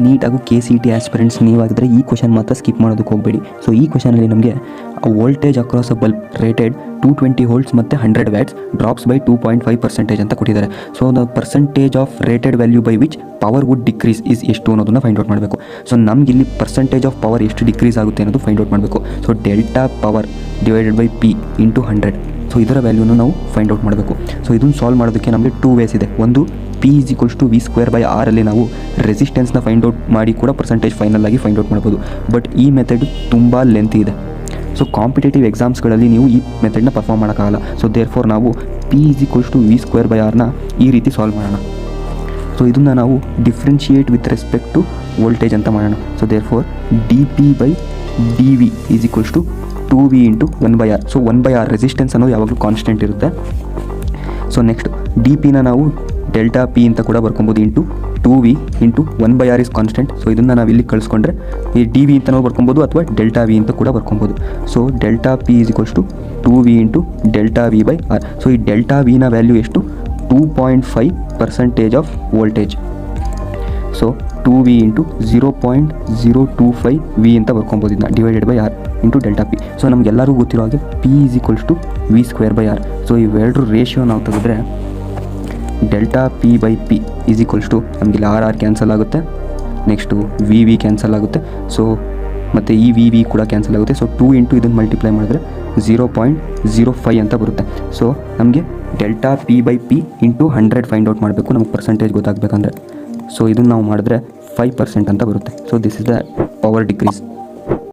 Neat ಹಾಗೂ KCET aspirants ನೀವಾಗಿದ್ದರೆ ಈ question ಮಾತ್ರ ಸ್ಕಿಪ್ ಮಾಡೋದಕ್ಕೆ ಹೋಗಬೇಡಿ. ಸೊ ಈ ಕ್ವಶನಲ್ಲಿ ನಮಗೆ voltage across a bulb rated 220 volts ಮತ್ತು 100 ವ್ಯಾಟ್ಸ್ ಡ್ರಾಪ್ಸ್ ಬೈ 2.5% ಅಂತ ಕೊಟ್ಟಿದ್ದಾರೆ. So the percentage of rated value by which power would decrease is ಎಷ್ಟು ಅನ್ನೋದನ್ನು ಫೈಂಡ್ ಔಟ್ ಮಾಡಬೇಕು. ಸೊ ನಮ್ಗೆ ಇಲ್ಲಿ ಪರ್ಸೆಂಟೇಜ್ ಆಫ್ ಪವರ್ ಎಷ್ಟು ಡಿಕ್ರೀಸ್ ಆಗುತ್ತೆ ಅನ್ನೋದು ಫೈಂಡ್ ಔಟ್ ಮಾಡಬೇಕು. So delta power divided by P into 100. So ಇದರ ವ್ಯಾಲ್ಯೂನ ನಾವು ಫೈಂಡ್ ಔಟ್ ಮಾಡಬೇಕು. ಸೊ ಇದನ್ನು ಸಾಲ್ವ್ ಮಾಡೋದಕ್ಕೆ ನಮಗೆ 2 ವೇಸ್ ಇದೆ. ಒಂದು P = V²/R ಅಲ್ಲಿ ನಾವು ರೆಸಿಸ್ಟೆನ್ಸ್ನ ಫೈಂಡ್ ಔಟ್ ಮಾಡಿ ಕೂಡ ಪರ್ಸೆಂಟೇಜ್ ಫೈನಲ್ ಆಗಿ ಫೈಂಡ್ ಔಟ್ ಮಾಡ್ಬೋದು. ಬಟ್ ಈ ಮೆಥಡ್ ತುಂಬ ಲೆಂತಿ ಇದೆ. ಸೊ ಕಾಂಪಿಟೇಟಿವ್ ಎಕ್ಸಾಮ್ಸ್ಗಳಲ್ಲಿ ನೀವು ಈ ಮೆಥಡ್ನ ಪರ್ಫಾರ್ಮ್ ಮಾಡೋಕ್ಕಾಗಲ್ಲ. ಸೊ ದೇರ್ಫೋರ್ ನಾವು P = V²/Rನ ಈ ರೀತಿ ಸಾಲ್ವ್ ಮಾಡೋಣ. ಸೊ ಇದನ್ನು ನಾವು differentiate with respect to voltage ಅಂತ ಮಾಡೋಣ. So therefore dP/dV = 2V × 1/R. So 1/R resistance ಅನ್ನೋದು ಯಾವಾಗಲೂ ಕಾನ್ಸ್ಟೆಂಟ್ ಇರುತ್ತೆ. ಸೊ ನೆಕ್ಸ್ಟ್ dPನ ನಾವು ಡೆಲ್ಟಾ P ಅಂತ ಕೂಡ ಬರ್ಕೊಬೋದು into 2V × 1/R is constant. So ಇದನ್ನು ನಾವು ಇಲ್ಲಿ ಕಳಿಸ್ಕೊಂಡ್ರೆ ಈ dV ಅಂತ ನಾವು ಬರ್ಕೊಬೋದು ಅಥವಾ ಡೆಲ್ಟಾ V ಅಂತ ಕೂಡ ಬರ್ಕೊಬೋದು. So delta P = 2V × delta V/R. So ಈ ಡೆಲ್ಟಾ Vನ ವ್ಯಾಲ್ಯೂ ಎಷ್ಟು? 2.5% of voltage. So 2V × 0.025V ಅಂತ ಬರ್ಕೊಬೋದು. ಇದನ್ನ divided by R into delta P. So ನಮಗೆಲ್ಲರಿಗೂ ಗೊತ್ತಿರೋ ಹಾಗೆ P = V²/R. ಸೊ ಇವೆರಡರ ರೇಷಿಯೋ ನಾವು ತೆಗೆದ್ರೆ ಡೆಲ್ಟಾ P/P = ನಮಗಿಲ್ಲಿ R ಕ್ಯಾನ್ಸಲ್ ಆಗುತ್ತೆ, ನೆಕ್ಸ್ಟು V ಕ್ಯಾನ್ಸಲ್ ಆಗುತ್ತೆ. ಸೊ ಮತ್ತು ಈ V ಕೂಡ ಕ್ಯಾನ್ಸಲ್ ಆಗುತ್ತೆ. ಸೊ 2 × ಇದನ್ನು ಮಲ್ಟಿಪ್ಲೈ ಮಾಡಿದ್ರೆ 0.05 ಅಂತ ಬರುತ್ತೆ. ಸೊ ನಮಗೆ delta P/P into 100 find out ಮಾಡಬೇಕು ನಮಗೆ ಪರ್ಸೆಂಟೇಜ್ ಗೊತ್ತಾಗಬೇಕಂದ್ರೆ. ಸೊ ಇದನ್ನು ನಾವು ಮಾಡಿದ್ರೆ 5% ಅಂತ ಬರುತ್ತೆ. So this is the power decrease.